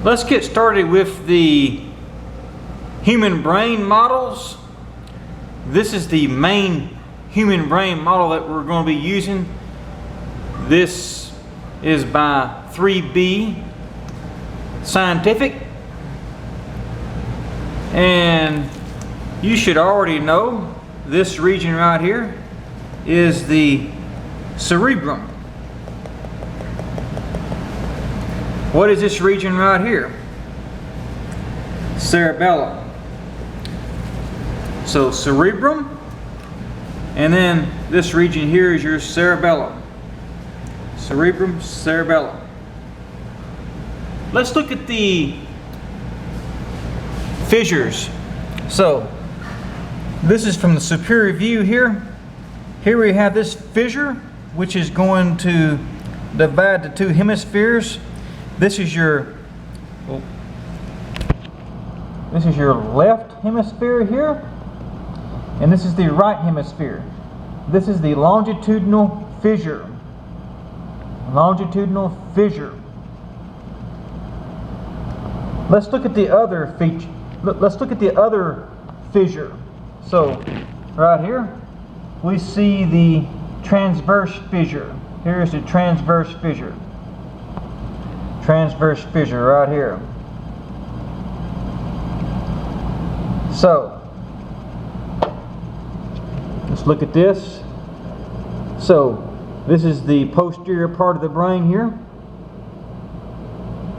Let's get started with the human brain models. This is the main human brain model that we're going to be using. This is by 3B Scientific, and you should already know this region right here is the cerebrum. What is this region right here? Cerebellum. So cerebrum, and then this region here is your cerebellum. Cerebrum, cerebellum. Let's look at the fissures. So this is from the superior view here. Here we have this fissure, which is going to divide the two hemispheres. This is your left hemisphere here, and this is the right hemisphere. This is the longitudinal fissure. Longitudinal fissure. Let's look at the other feature. Let's look at the other fissure. So, right here, we see the transverse fissure. Here is the transverse fissure. Transverse fissure right here. So, let's look at this. So, this is the posterior part of the brain here,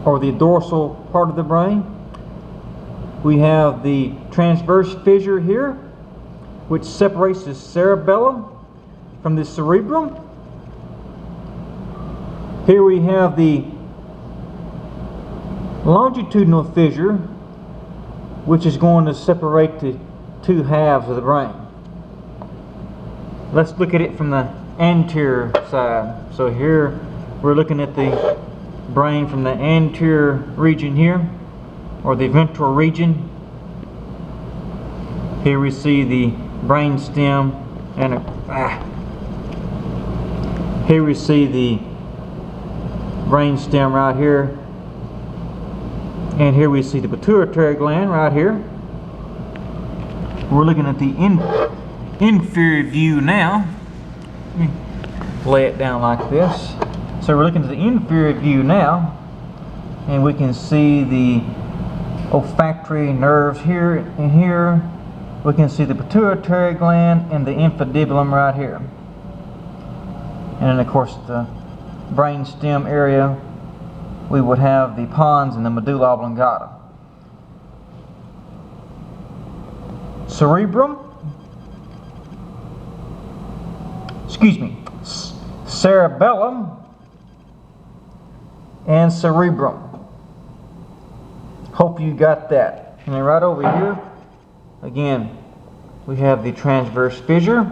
or the dorsal part of the brain. We have the transverse fissure here, which separates the cerebellum from the cerebrum. Here we have the longitudinal fissure, which is going to separate the two halves of the brain. Let's look at it from the anterior side. So here we're looking at the brain from the anterior region here, or the ventral region. Here we see the brain stem, and here we see the brain stem right here, and here we see the pituitary gland right here. We're looking at the inferior view now. Let me lay it down like this. So we're looking at the inferior view now, and we can see the olfactory nerves here and here. We can see the pituitary gland and the infundibulum right here. And then of course the brain stem area, we would have the pons and the medulla oblongata. Cerebellum and cerebrum. Hope you got that. And then right over here, again, we have the transverse fissure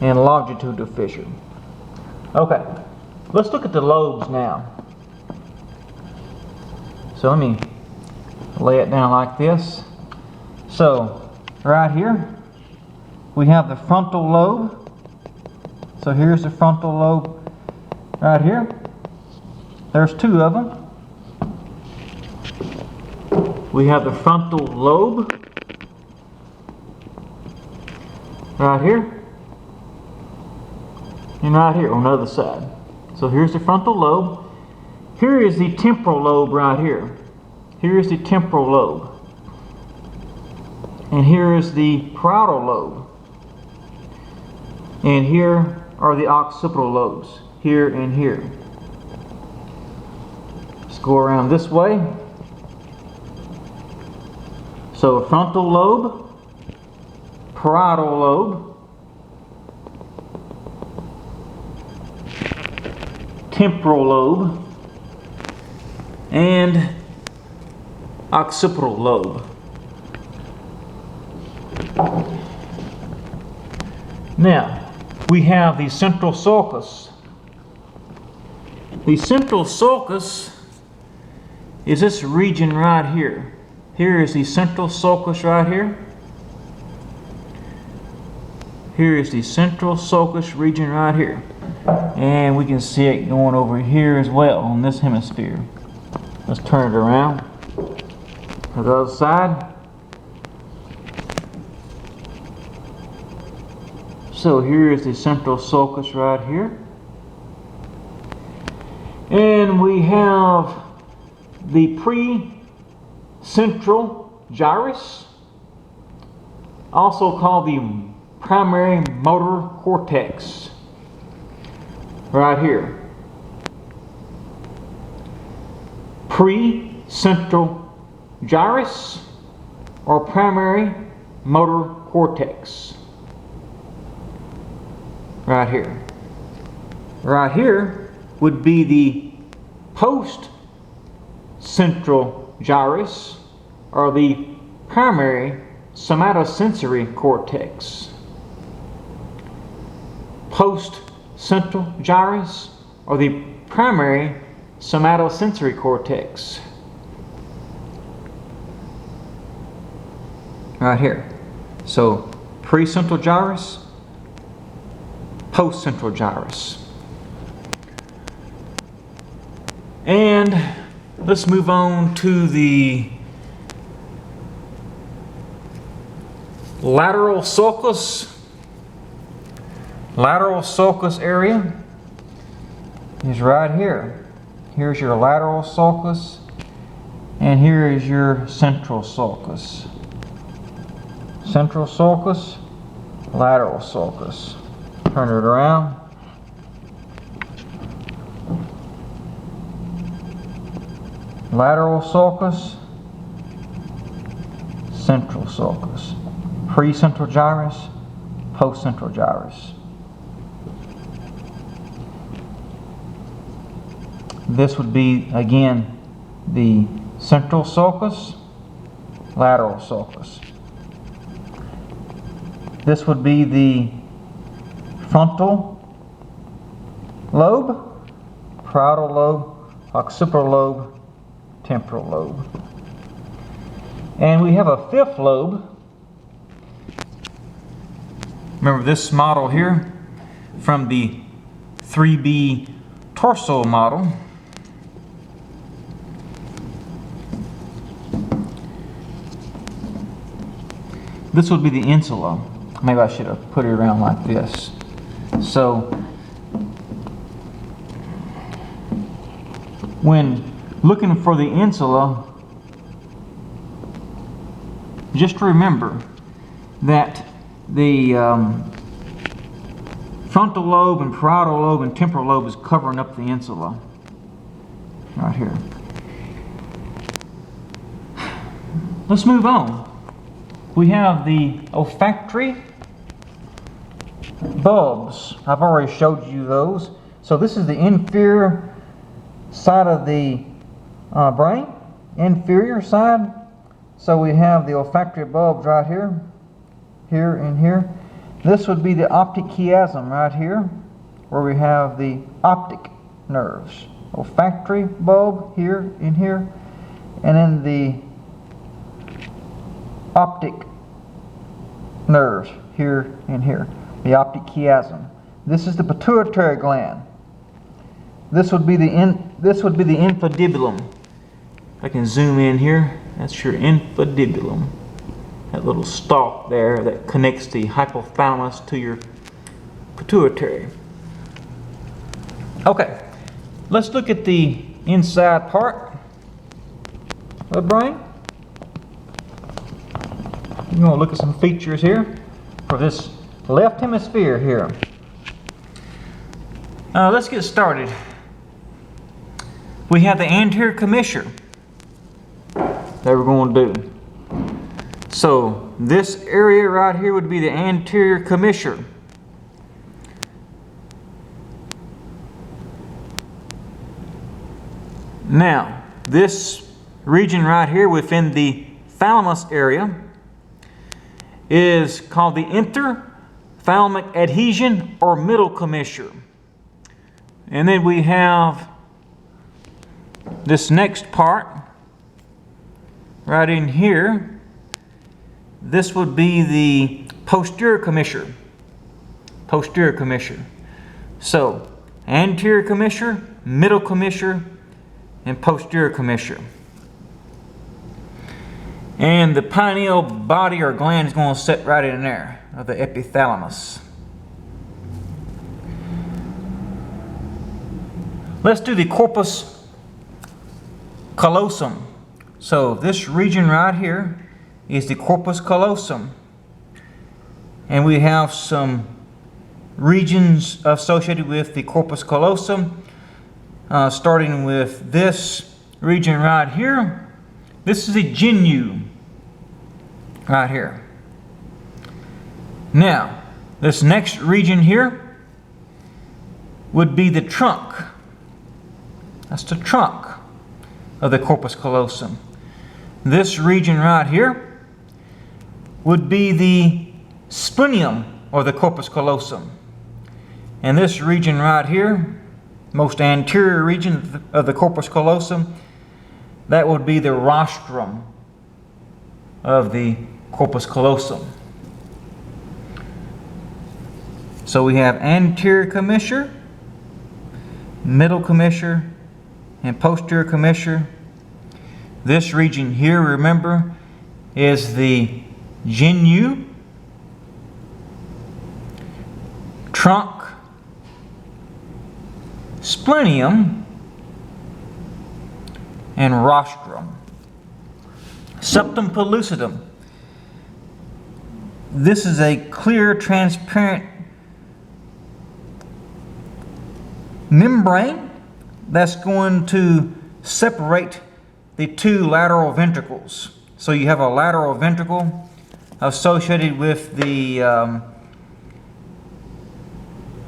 and longitudinal fissure. Okay, let's look at the lobes now. So let me lay it down like this. So right here, we have the frontal lobe. So here's the frontal lobe right here. There's two of them. We have the frontal lobe right here, and right here on the other side. So here's the frontal lobe. Here is the temporal lobe right here. Here is the temporal lobe. And here is the parietal lobe. And here are the occipital lobes, here and here. Let's go around this way. So frontal lobe, parietal lobe, temporal lobe, and occipital lobe. Now, we have the central sulcus. The central sulcus is this region right here. Here is the central sulcus right here. Here is the central sulcus region right here. And we can see it going over here as well on this hemisphere. Let's turn it around to the other side. So here is the central sulcus right here. And we have the pre-central gyrus, also called the primary motor cortex, right here. Pre-central gyrus or primary motor cortex. Right here. Right here would be the post-central gyrus or the primary somatosensory cortex. Post-central gyrus or the primary somatosensory cortex. Right here. So pre-central gyrus, post-central gyrus. And let's move on to the lateral sulcus. Lateral sulcus area is right here. Here's your lateral sulcus, and here is your central sulcus. Central sulcus, lateral sulcus. Turn it around. Lateral sulcus, central sulcus. Pre-central gyrus, post-central gyrus. This would be, again, the central sulcus, lateral sulcus. This would be the frontal lobe, parietal lobe, occipital lobe, temporal lobe. And we have a fifth lobe. Remember this model here from the 3B torso model. This would be the insula. Maybe I should have put it around like this. So when looking for the insula, just remember that the frontal lobe and parietal lobe and temporal lobe is covering up the insula right here. Let's move on. We have the olfactory bulbs. I've already showed you those. So this is the inferior side of the brain, inferior side. So we have the olfactory bulbs right here, here and here. This would be the optic chiasm right here, where we have the optic nerves. Olfactory bulb here and here, and then the optic nerves here and here, the optic chiasm. This is the pituitary gland. This would be the infundibulum. I can zoom in here. That's your infundibulum. That little stalk there that connects the hypothalamus to your pituitary. Okay, let's look at the inside part of the brain. We're going to look at some features here for this left hemisphere here. Let's get started. We have the anterior commissure that we're going to do. So this area right here would be the anterior commissure. Now, this region right here within the thalamus area is called the interthalamic adhesion or middle commissure. And then we have this next part right in here. This would be the posterior commissure. Posterior commissure. So, anterior commissure, middle commissure, and posterior commissure. And the pineal body or gland is going to sit right in there of the epithalamus. Let's do the corpus callosum. So this region right here is the corpus callosum. And we have some regions associated with the corpus callosum, starting with this region right here. This is a genu right here. Now, this next region here would be the trunk. That's the trunk of the corpus callosum. This region right here would be the splenium or the corpus callosum. And this region right here, most anterior region of the corpus callosum, that would be the rostrum of the corpus callosum. So we have anterior commissure, middle commissure, and posterior commissure. This region here, remember, is the genu, trunk, splenium, and rostrum. Septum pellucidum. This is a clear, transparent membrane that's going to separate the two lateral ventricles. So you have a lateral ventricle associated with the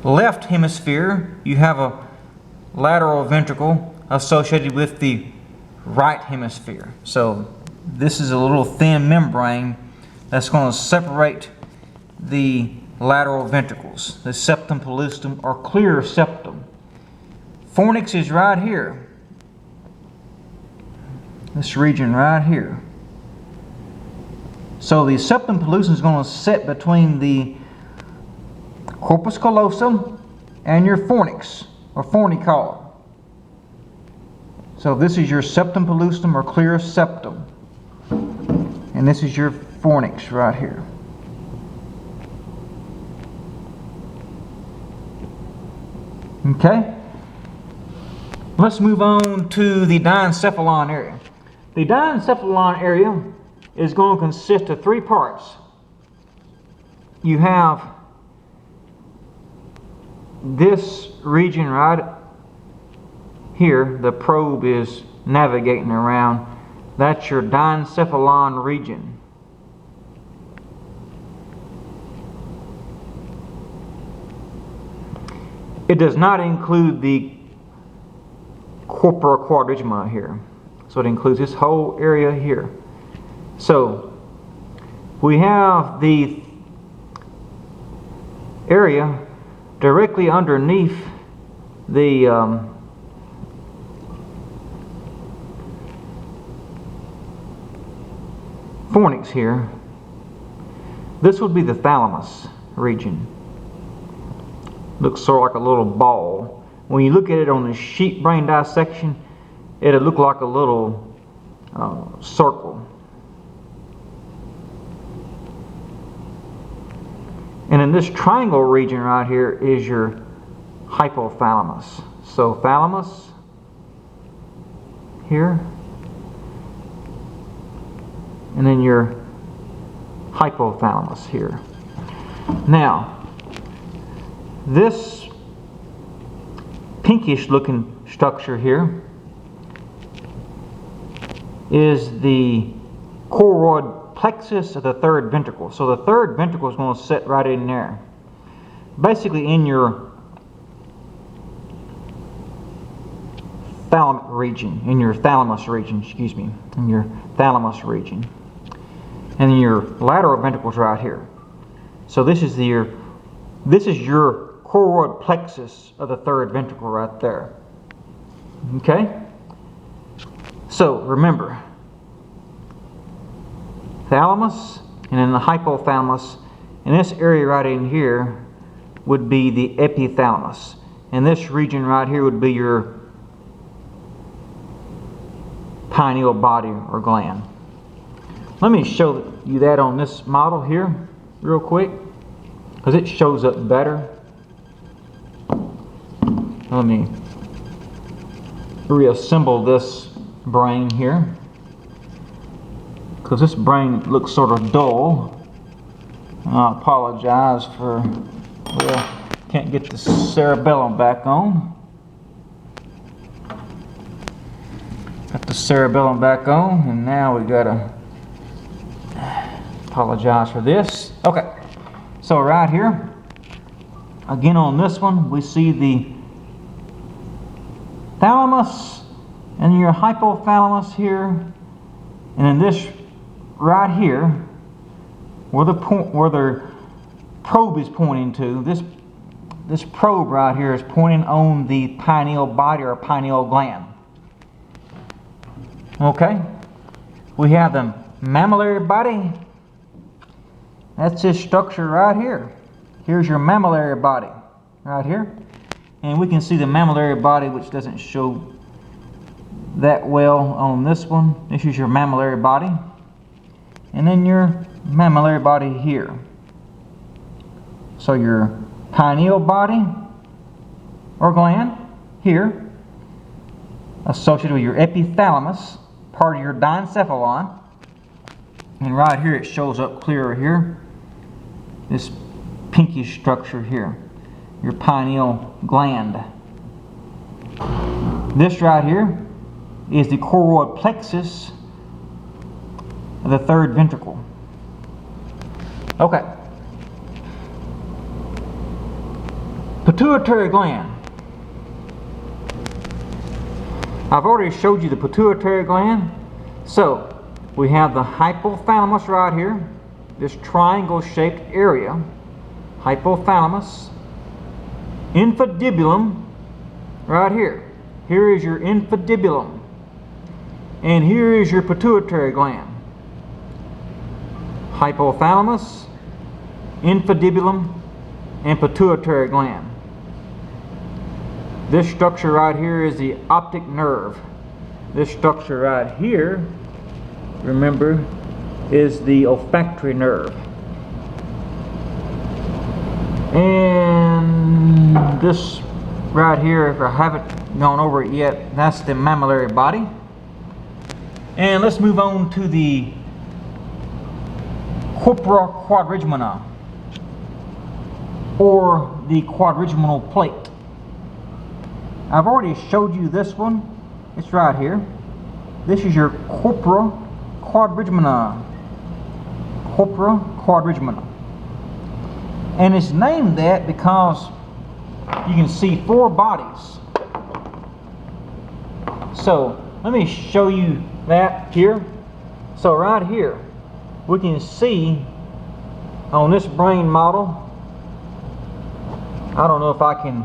left hemisphere. You have a lateral ventricle associated with the right hemisphere. So this is a little thin membrane that's going to separate the lateral ventricles, the septum pellucidum or clear septum. Fornix is right here. This region right here. So the septum pellucidum is going to sit between the corpus callosum and your fornix or fornicolum. So this is your septum pellucidum or clear septum. And this is your fornix right here. Okay? Let's move on to the diencephalon area. The diencephalon area is going to consist of three parts. You have this region right here, the probe is navigating around. That's your diencephalon region. It does not include the corpora quadrigema here. So it includes this whole area here. So we have the area directly underneath the fornix here. This would be the thalamus region. Looks sort of like a little ball. When you look at it on the sheep brain dissection, it'll look like a little circle. And in this triangle region right here is your hypothalamus. So thalamus here, and then your hypothalamus here. Now, this pinkish looking structure here is the choroid plexus of the third ventricle. So the third ventricle is going to sit right in there. Basically in your thalamus region, in your thalamus region. And then your lateral ventricle is right here. So this is your choroid plexus of the third ventricle right there. Okay? So remember, thalamus and then the hypothalamus, and this area right in here would be the epithalamus. And this region right here would be your pineal body or gland. Let me show you that on this model here real quick, because it shows up better. Let me reassemble this brain here, because this brain looks sort of dull. I apologize for, well, can't get the cerebellum back on. Got the cerebellum back on, and now we gotta apologize for this. Okay, so right here, again on this one, we see the thalamus and your hypothalamus here, and then this right here, where the probe is pointing to, this probe right here is pointing on the pineal body or pineal gland. Okay, we have the mammillary body. That's this structure right here. Here's your mammillary body right here, and we can see the mammillary body, which doesn't show that well on this one. This is your mammillary body, and then your mammillary body here. So your pineal body or gland here, associated with your epithalamus, part of your diencephalon, and right here it shows up clearer here, this pinkish structure here, your pineal gland. This right here is the choroid plexus of the third ventricle. Okay. Pituitary gland. I've already showed you the pituitary gland. So we have the hypothalamus right here, this triangle shaped area, hypothalamus, infundibulum right here. Here is your infundibulum, and here is your pituitary gland. Hypothalamus, infundibulum, and pituitary gland. This structure right here is the optic nerve. This structure right here, remember, is the olfactory nerve. And this right here, if I haven't gone over it yet, that's the mammillary body. And let's move on to the corpora quadrigemina, or the quadrigeminal plate. I've already showed you this one. It's right here. This is your corpora quadrigemina. Corpora quadrigemina. And it's named that because you can see four bodies. So let me show you that here. So right here, we can see on this brain model, I don't know if I can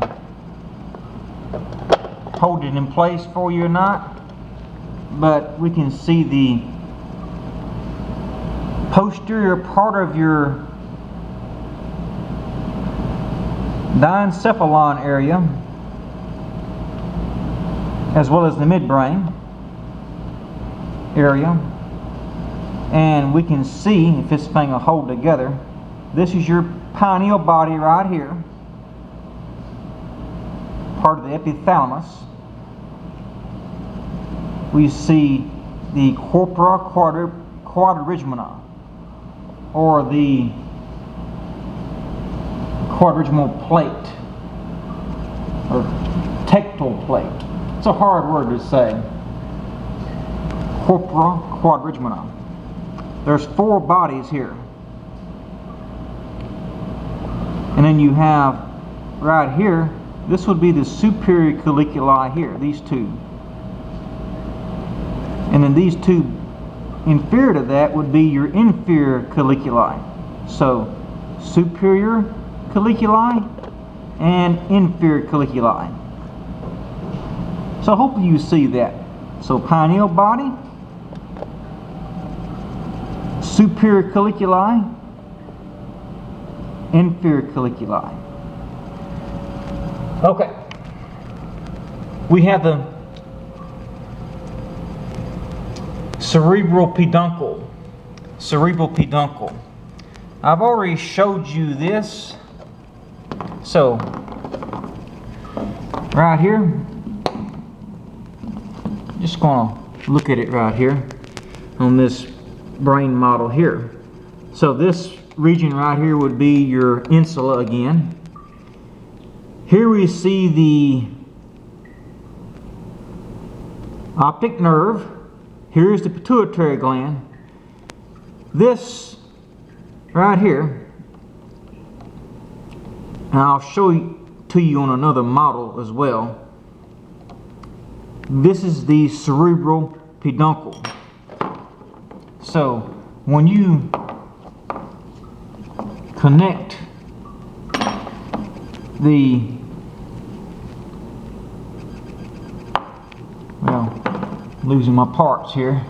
hold it in place for you or not, but we can see the posterior part of your diencephalon area, as well as the midbrain area. And we can see, if this thing will hold together, this is your pineal body right here, part of the epithalamus. We see the corpora quadrigemina, or the quadrigeminal plate, or tectal plate. It's a hard word to say. Corpora quadrigemina. There's four bodies here. And then you have right here, this would be the superior colliculi here, these two. And then these two inferior to that would be your inferior colliculi. So superior colliculi and inferior colliculi. So hopefully you see that. So pineal body, superior colliculi, inferior colliculi. Okay. We have the cerebral peduncle. Cerebral peduncle. I've already showed you this. So, right here, just gonna look at it right here on this brain model here. So this region right here would be your insula again. Here we see the optic nerve. Here's the pituitary gland. This right here, and I'll show you to you on another model as well. This is the cerebral peduncle. So when you connect the, well, losing my parts here,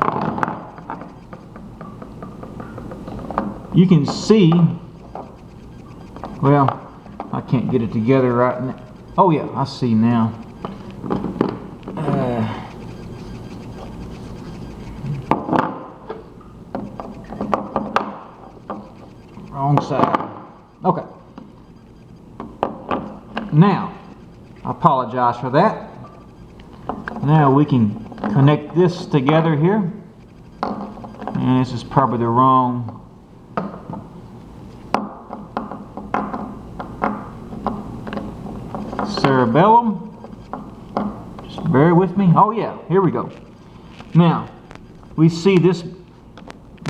you can see, well, I can't get it together right now. Oh yeah, I see now. Wrong side. Okay. Now, I apologize for that. Now we can connect this together here. And this is probably the wrong cerebellum. Just bear with me. Oh yeah, here we go. Now, we see this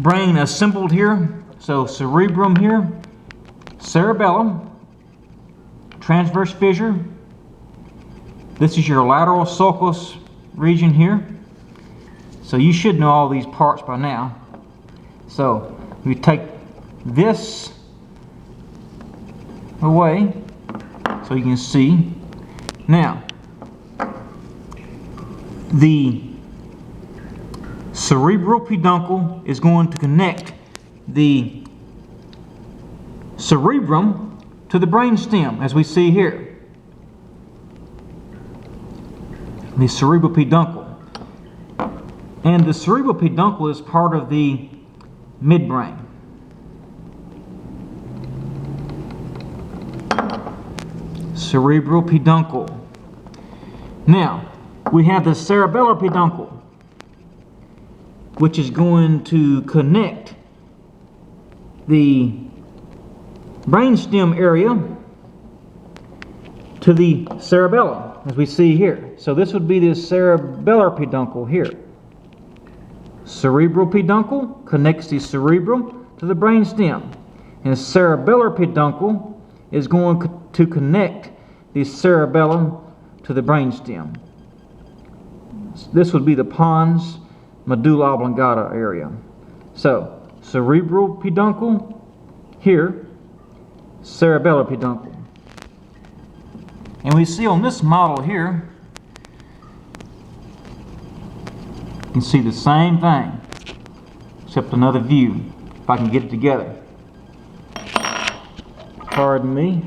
brain assembled here. So cerebrum here, cerebellum, transverse fissure. This is your lateral sulcus region here. So you should know all these parts by now. So we take this away so you can see. Now, the cerebral peduncle is going to connect the cerebrum to the brainstem, as we see here. The cerebral peduncle. And the cerebral peduncle is part of the midbrain. Cerebral peduncle. Now, we have the cerebellar peduncle, which is going to connect the brainstem area to the cerebellum, as we see here. So this would be the cerebellar peduncle here. Cerebral peduncle connects the cerebrum to the brainstem, and the cerebellar peduncle is going to connect the cerebellum to the brainstem. This would be the pons medulla oblongata area. So cerebral peduncle here, cerebellar peduncle. And we see on this model here, you can see the same thing, except another view, if I can get it together. Pardon me.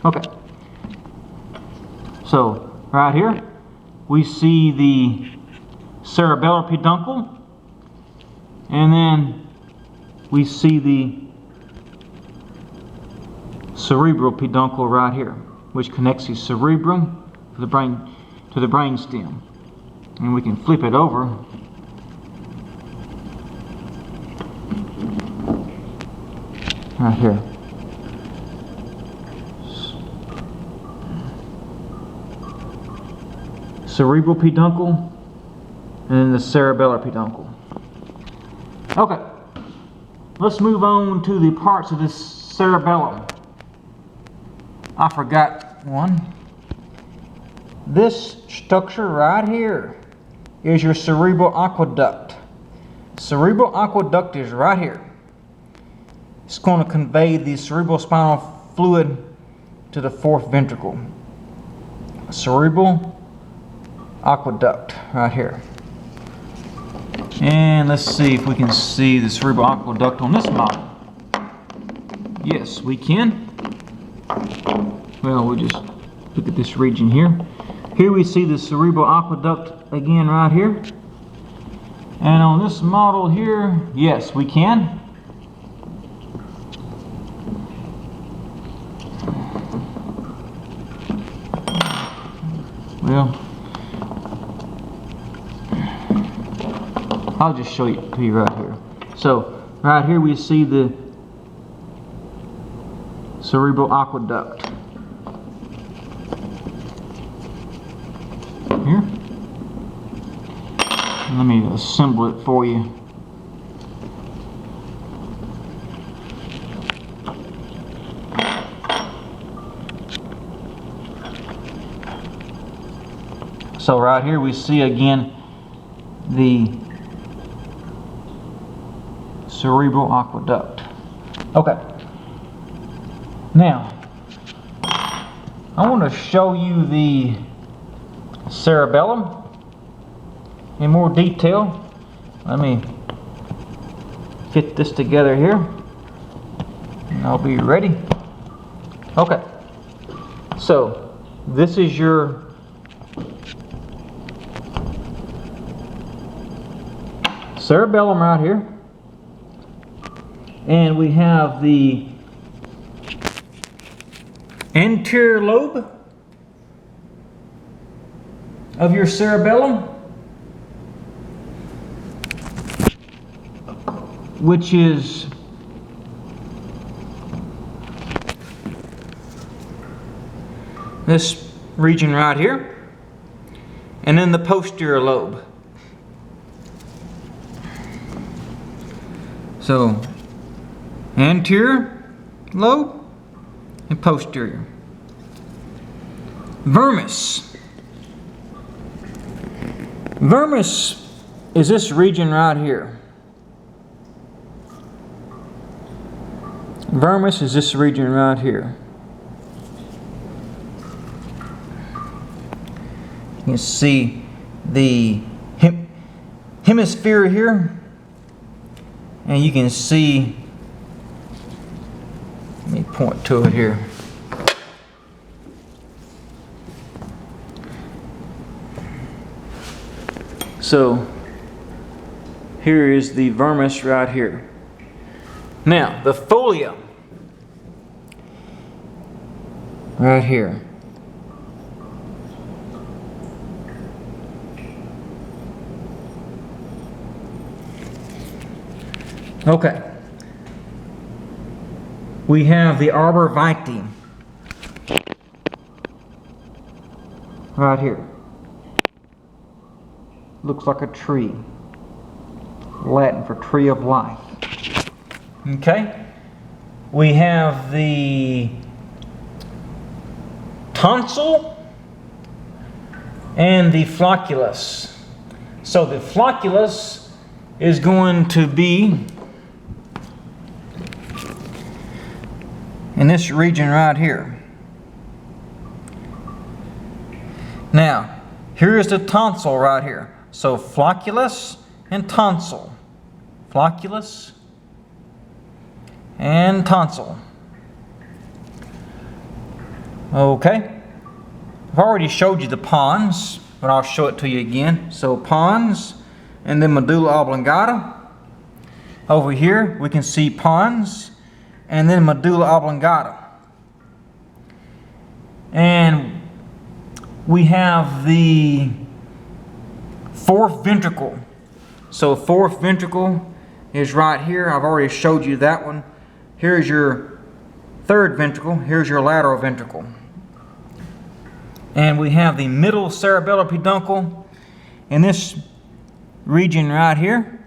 Okay. So, right here, we see the cerebellar peduncle, and then we see the cerebral peduncle right here, which connects the cerebrum to the brain stem. And we can flip it over. Right here. Cerebral peduncle, and then the cerebellar peduncle. Okay, let's move on to the parts of this cerebellum. I forgot one. This structure right here is your cerebral aqueduct. Cerebral aqueduct is right here. It's going to convey the cerebral spinal fluid to the fourth ventricle. Cerebral aqueduct right here. And let's see if we can see the cerebral aqueduct on this model. Yes, we can. Well, we'll just look at this region here. Here we see the cerebral aqueduct again right here. And on this model here, yes, we can. Well, I'll just show it to you right here. So, right here we see the cerebral aqueduct. Here. Let me assemble it for you. So right here we see again the cerebral aqueduct. Okay. Now, I want to show you the cerebellum in more detail. Let me fit this together here and I'll be ready. Okay, so this is your cerebellum right here, and we have the anterior lobe of your cerebellum, which is this region right here, and then the posterior lobe. So, anterior lobe and posterior. Vermis. Vermis is this region right here. Vermis is this region right here. You can see the hemisphere here, and you can see, let me point to it here. So here is the vermis right here. Now the fovea right here. Okay. We have the arbor vitae right here. Looks like a tree. Latin for tree of life. Okay. We have the tonsil and the flocculus. So the flocculus is going to be in this region right here. Now, here is the tonsil right here. So flocculus and tonsil. Flocculus and tonsil. Okay. I've already showed you the pons, but I'll show it to you again. So pons and then medulla oblongata. Over here we can see pons and then medulla oblongata. And we have the fourth ventricle. So fourth ventricle is right here. I've already showed you that one. Here's your third ventricle. Here's your lateral ventricle. And we have the middle cerebellar peduncle in this region right here.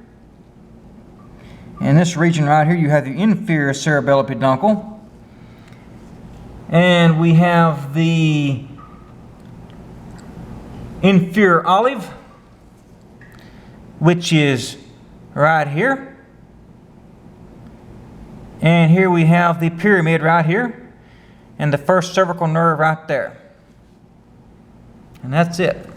In this region right here you have the inferior cerebellar peduncle. And we have the inferior olive, which is right here. And here we have the pyramid right here and the first cervical nerve right there. And that's it.